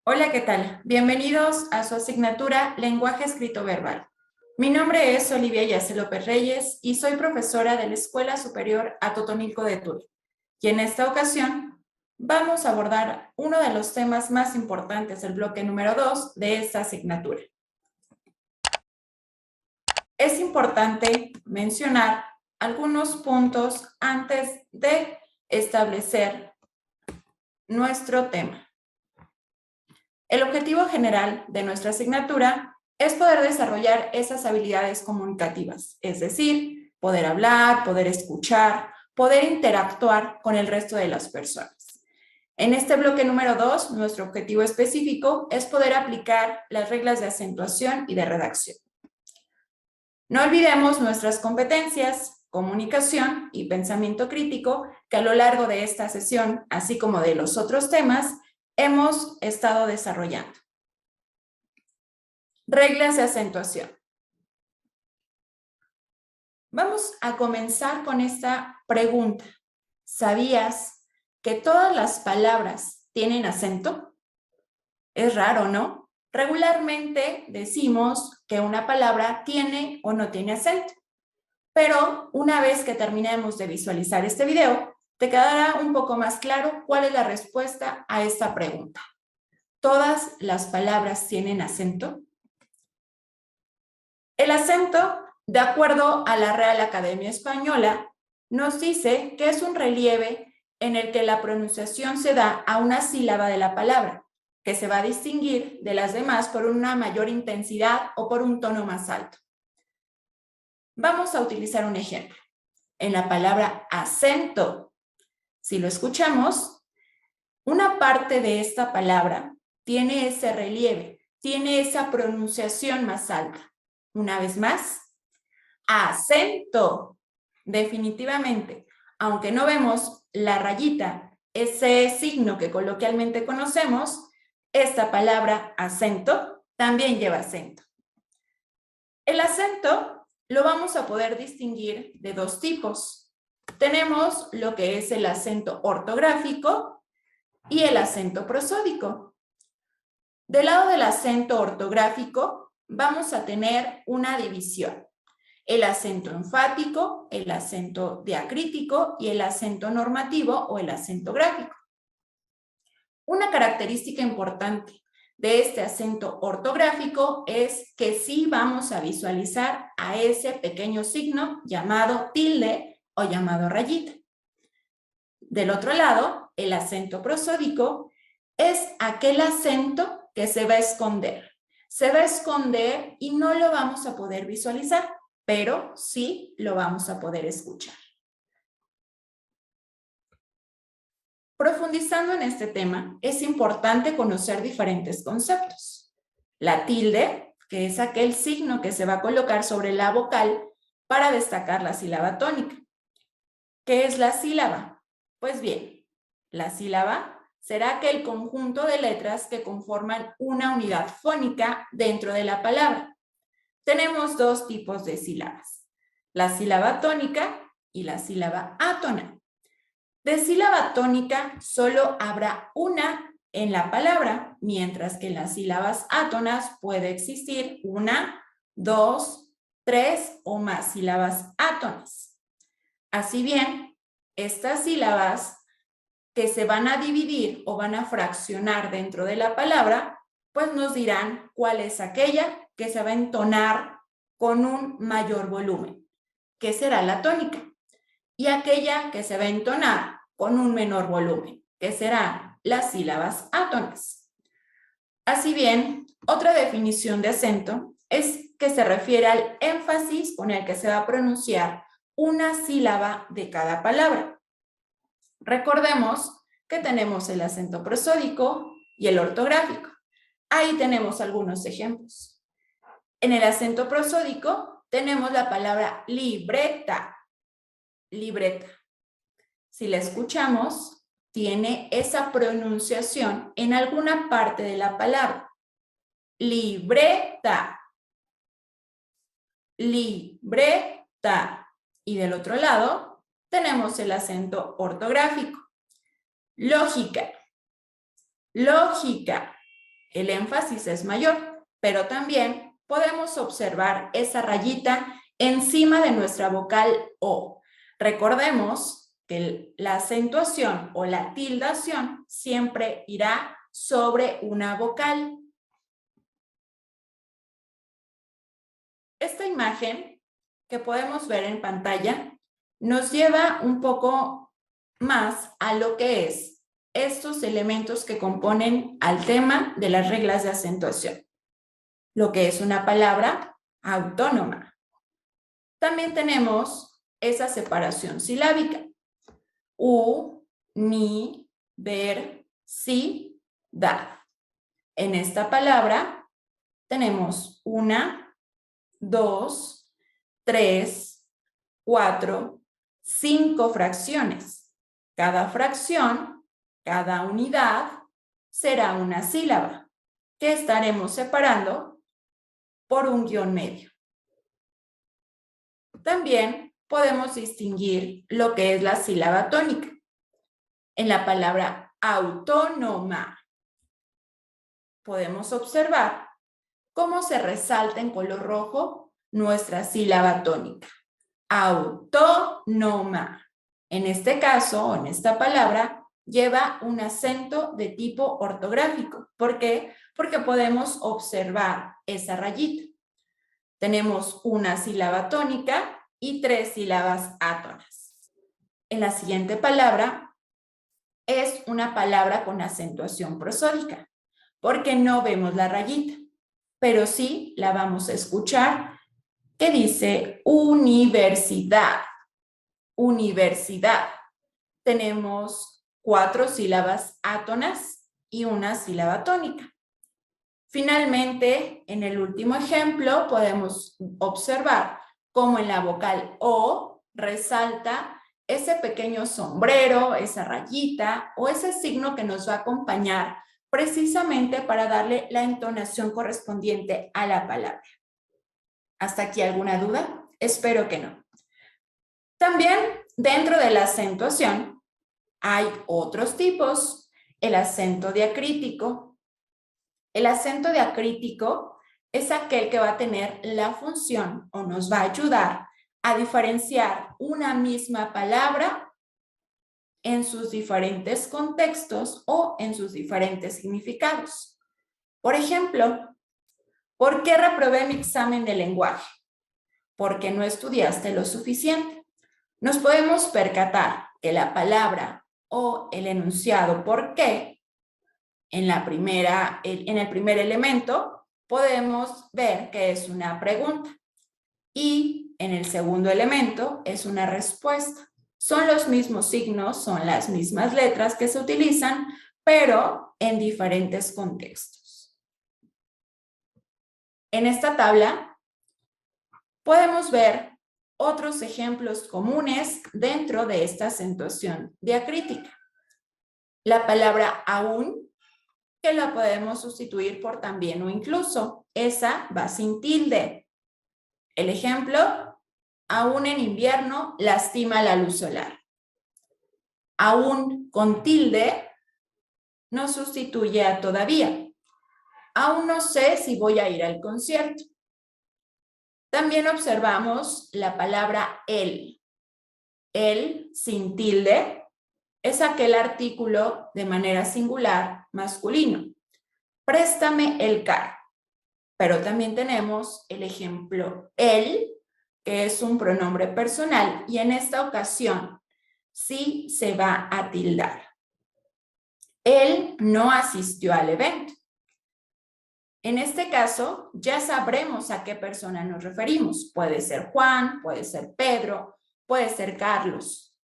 Hola, ¿qué tal? Bienvenidos a su asignatura Lenguaje Escrito Verbal. Mi nombre es Olivia Yace López Reyes y soy profesora de la Escuela Superior Atotonilco de Tula. Y en esta ocasión vamos a abordar uno de los temas más importantes del bloque número 2 de esta asignatura. Es importante mencionar algunos puntos antes de establecer nuestro tema. El objetivo general de nuestra asignatura es poder desarrollar esas habilidades comunicativas, es decir, poder hablar, poder escuchar, poder interactuar con el resto de las personas. En este bloque número 2, nuestro objetivo específico es poder aplicar las reglas de acentuación y de redacción. No olvidemos nuestras competencias, comunicación y pensamiento crítico, que a lo largo de esta sesión, así como de los otros temas, hemos estado desarrollando. Reglas de acentuación. Vamos a comenzar con esta pregunta. ¿Sabías que todas las palabras tienen acento? Es raro, ¿no? Regularmente decimos que una palabra tiene o no tiene acento. Pero una vez que terminemos de visualizar este video, te quedará un poco más claro cuál es la respuesta a esta pregunta. ¿Todas las palabras tienen acento? El acento, de acuerdo a la Real Academia Española, nos dice que es un relieve en el que la pronunciación se da a una sílaba de la palabra, que se va a distinguir de las demás por una mayor intensidad o por un tono más alto. Vamos a utilizar un ejemplo. En la palabra acento, si lo escuchamos, una parte de esta palabra tiene ese relieve, tiene esa pronunciación más alta. Una vez más, acento. Definitivamente, aunque no vemos la rayita, ese signo que coloquialmente conocemos, esta palabra acento también lleva acento. El acento lo vamos a poder distinguir de dos tipos. Tenemos lo que es el acento ortográfico y el acento prosódico. Del lado del acento ortográfico vamos a tener una división. El acento enfático, el acento diacrítico y el acento normativo o el acento gráfico. Una característica importante de este acento ortográfico es que sí vamos a visualizar a ese pequeño signo llamado tilde o llamado rayita. Del otro lado, el acento prosódico es aquel acento que se va a esconder. Se va a esconder y no lo vamos a poder visualizar, pero sí lo vamos a poder escuchar. Profundizando en este tema, es importante conocer diferentes conceptos. La tilde, que es aquel signo que se va a colocar sobre la vocal para destacar la sílaba tónica. ¿Qué es la sílaba? Pues bien, la sílaba será aquel conjunto de letras que conforman una unidad fónica dentro de la palabra. Tenemos dos tipos de sílabas, la sílaba tónica y la sílaba átona. De sílaba tónica solo habrá una en la palabra, mientras que en las sílabas átonas puede existir una, dos, tres o más sílabas átonas. Así bien, estas sílabas que se van a dividir o van a fraccionar dentro de la palabra, pues nos dirán cuál es aquella que se va a entonar con un mayor volumen, que será la tónica, y aquella que se va a entonar con un menor volumen, que serán las sílabas átonas. Así bien, otra definición de acento es que se refiere al énfasis con el que se va a pronunciar una sílaba de cada palabra. Recordemos que tenemos el acento prosódico y el ortográfico. Ahí tenemos algunos ejemplos. En el acento prosódico tenemos la palabra libreta. Libreta. Si la escuchamos, tiene esa pronunciación en alguna parte de la palabra. Libreta. Libreta. Y del otro lado tenemos el acento ortográfico. Lógica. Lógica. el énfasis es mayor, pero también podemos observar esa rayita encima de nuestra vocal O. Recordemos que la acentuación o la tildación siempre irá sobre una vocal. Esta imagen que podemos ver en pantalla nos lleva un poco más a lo que es estos elementos que componen al tema de las reglas de acentuación, lo que es una palabra autónoma. También tenemos esa separación silábica. U, ni, ver, si, da. En esta palabra tenemos 1, 2, 3, 4, 5 fracciones. Cada fracción, cada unidad, será una sílaba que estaremos separando por un guión medio. También podemos distinguir lo que es la sílaba tónica. En la palabra autónoma podemos observar cómo se resalta en color rojo nuestra sílaba tónica. Autónoma. En este caso, o en esta palabra, lleva un acento de tipo ortográfico. ¿Por qué? Porque podemos observar esa rayita. Tenemos una sílaba tónica y 3 sílabas átonas. En la siguiente palabra es una palabra con acentuación prosódica, porque no vemos la rayita, pero sí la vamos a escuchar, que dice universidad. Universidad. Tenemos 4 sílabas átonas y una sílaba tónica. Finalmente, en el último ejemplo, podemos observar cómo en la vocal O resalta ese pequeño sombrero, esa rayita o ese signo que nos va a acompañar precisamente para darle la entonación correspondiente a la palabra. ¿Hasta aquí alguna duda? Espero que no. También dentro de la acentuación hay otros tipos. El acento diacrítico. El acento diacrítico es aquel que va a tener la función o nos va a ayudar a diferenciar una misma palabra en sus diferentes contextos o en sus diferentes significados. Por ejemplo, ¿por qué reprobé mi examen de lenguaje? Porque no estudiaste lo suficiente. Nos podemos percatar que la palabra o el enunciado ¿por qué? En el primer elemento podemos ver que es una pregunta y en el segundo elemento es una respuesta. Son los mismos signos, son las mismas letras que se utilizan, pero en diferentes contextos. En esta tabla podemos ver otros ejemplos comunes dentro de esta acentuación diacrítica. La palabra aún, que la podemos sustituir por también o incluso. Esa va sin tilde. El ejemplo, aún en invierno lastima la luz solar. Aún con tilde nos sustituye a todavía. Aún no sé si voy a ir al concierto. También observamos la palabra el. El sin tilde es aquel artículo de manera singular masculino. Préstame el carro. Pero también tenemos el ejemplo él, que es un pronombre personal y en esta ocasión sí se va a tildar. Él no asistió al evento. En este caso, ya sabremos a qué persona nos referimos. Puede ser Juan, puede ser Pedro, puede ser Carlos.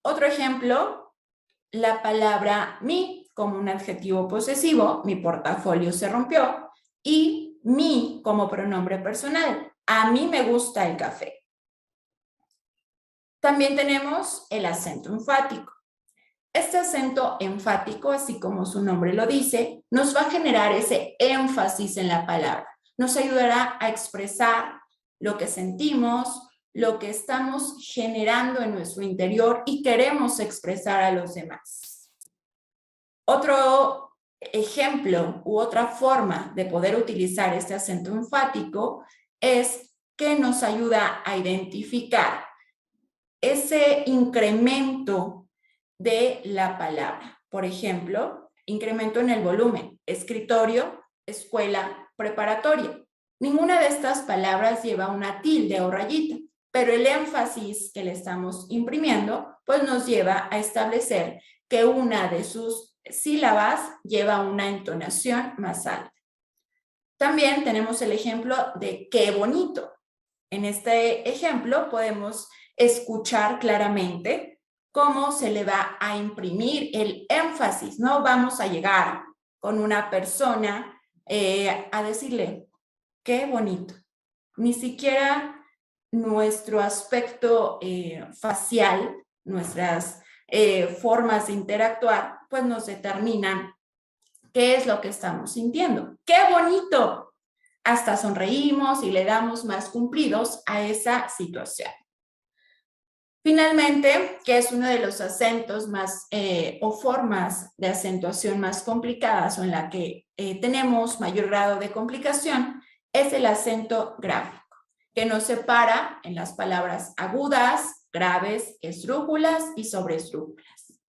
Otro ejemplo, la palabra mi como un adjetivo posesivo, mi portafolio se rompió, y mi como pronombre personal, a mí me gusta el café. También tenemos el acento enfático. Este acento enfático, así como su nombre lo dice, nos va a generar ese énfasis en la palabra. Nos ayudará a expresar lo que sentimos, lo que estamos generando en nuestro interior y queremos expresar a los demás. Otro ejemplo u otra forma de poder utilizar este acento enfático es que nos ayuda a identificar ese incremento de la palabra. Por ejemplo, incremento en el volumen, escritorio, escuela, preparatoria. Ninguna de estas palabras lleva una tilde o rayita, pero el énfasis que le estamos imprimiendo pues nos lleva a establecer que una de sus sílabas lleva una entonación más alta. También tenemos el ejemplo de qué bonito. En este ejemplo podemos escuchar claramente cómo se le va a imprimir el énfasis. No vamos a llegar con una persona a decirle, qué bonito. Ni siquiera nuestro aspecto facial, nuestras formas de interactuar, pues nos determinan qué es lo que estamos sintiendo. ¡Qué bonito! Hasta sonreímos y le damos más cumplidos a esa situación. Finalmente, que es uno de los acentos más o formas de acentuación más complicadas o en la que tenemos mayor grado de complicación, es el acento gráfico, que nos separa en las palabras agudas, graves, esdrújulas y sobreesdrújulas.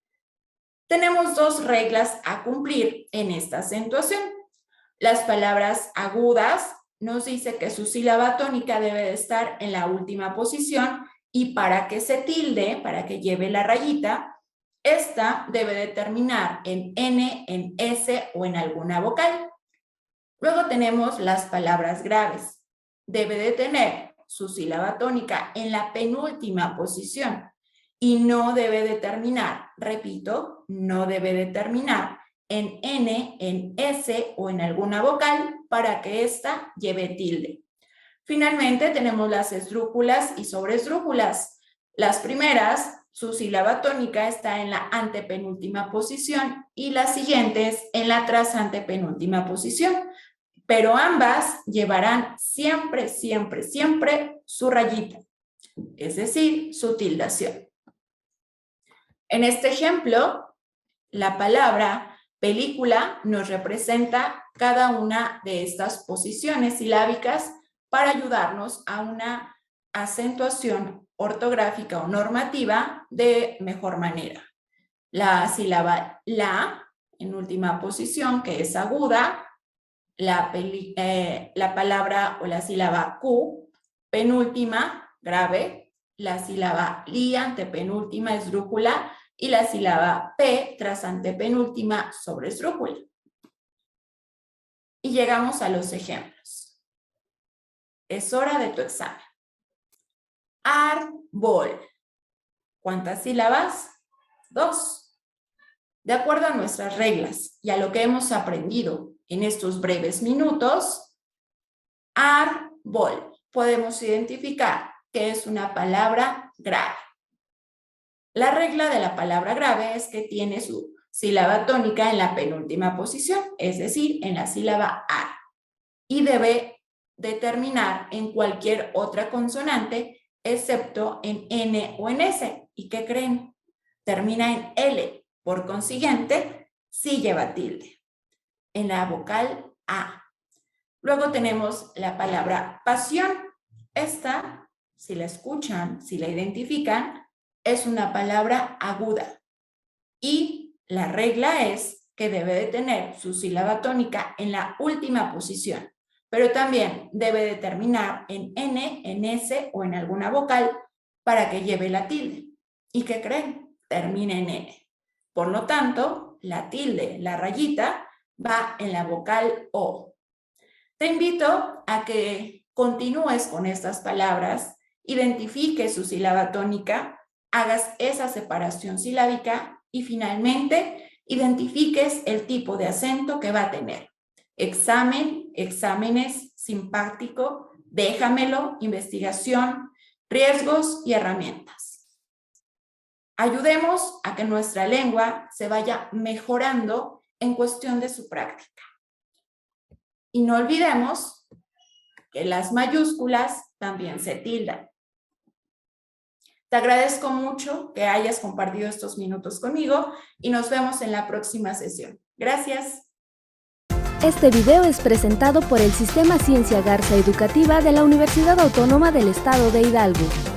Tenemos dos reglas a cumplir en esta acentuación. Las palabras agudas nos dice que su sílaba tónica debe de estar en la última posición y para que se tilde, para que lleve la rayita, esta debe de terminar en N, en S o en alguna vocal. Luego tenemos las palabras graves. Debe de tener su sílaba tónica en la penúltima posición y no debe de terminar, repito, no debe de terminar en N, en S o en alguna vocal para que ésta lleve tilde. Finalmente tenemos las esdrújulas y sobreesdrújulas. Las primeras, su sílaba tónica está en la antepenúltima posición y las siguientes en la trasantepenúltima posición, pero ambas llevarán siempre, siempre, siempre su rayita, es decir, su tildación. En este ejemplo, la palabra película nos representa cada una de estas posiciones silábicas para ayudarnos a una acentuación ortográfica o normativa de mejor manera. La sílaba la, en última posición, que es aguda, la palabra o la sílaba Q, penúltima, grave, la sílaba li, antepenúltima, esdrújula, y la sílaba P, tras antepenúltima, sobreesdrújula. Y llegamos a los ejemplos. Es hora de tu examen. Árbol. ¿Cuántas sílabas? 2. De acuerdo a nuestras reglas y a lo que hemos aprendido en estos breves minutos, árbol. Podemos identificar que es una palabra grave. La regla de la palabra grave es que tiene su sílaba tónica en la penúltima posición, es decir, en la sílaba A, y debe de terminar en cualquier otra consonante excepto en N o en S. ¿Y qué creen? Termina en L. Por consiguiente, sí lleva tilde en la vocal A. Luego tenemos la palabra pasión. Esta, si la escuchan, si la identifican, es una palabra aguda. Y la regla es que debe de tener su sílaba tónica en la última posición, pero también debe de terminar en N, en S o en alguna vocal para que lleve la tilde. ¿Y qué creen? Termina en N. Por lo tanto, la tilde, la rayita, va en la vocal O. Te invito a que continúes con estas palabras, identifiques su sílaba tónica, hagas esa separación silábica y finalmente identifiques el tipo de acento que va a tener. Examen, exámenes, simpático, déjamelo, investigación, riesgos y herramientas. Ayudemos a que nuestra lengua se vaya mejorando en cuestión de su práctica. Y no olvidemos que las mayúsculas también se tildan. Te agradezco mucho que hayas compartido estos minutos conmigo y nos vemos en la próxima sesión. Gracias. Este video es presentado por el Sistema Ciencia Garza Educativa de la Universidad Autónoma del Estado de Hidalgo.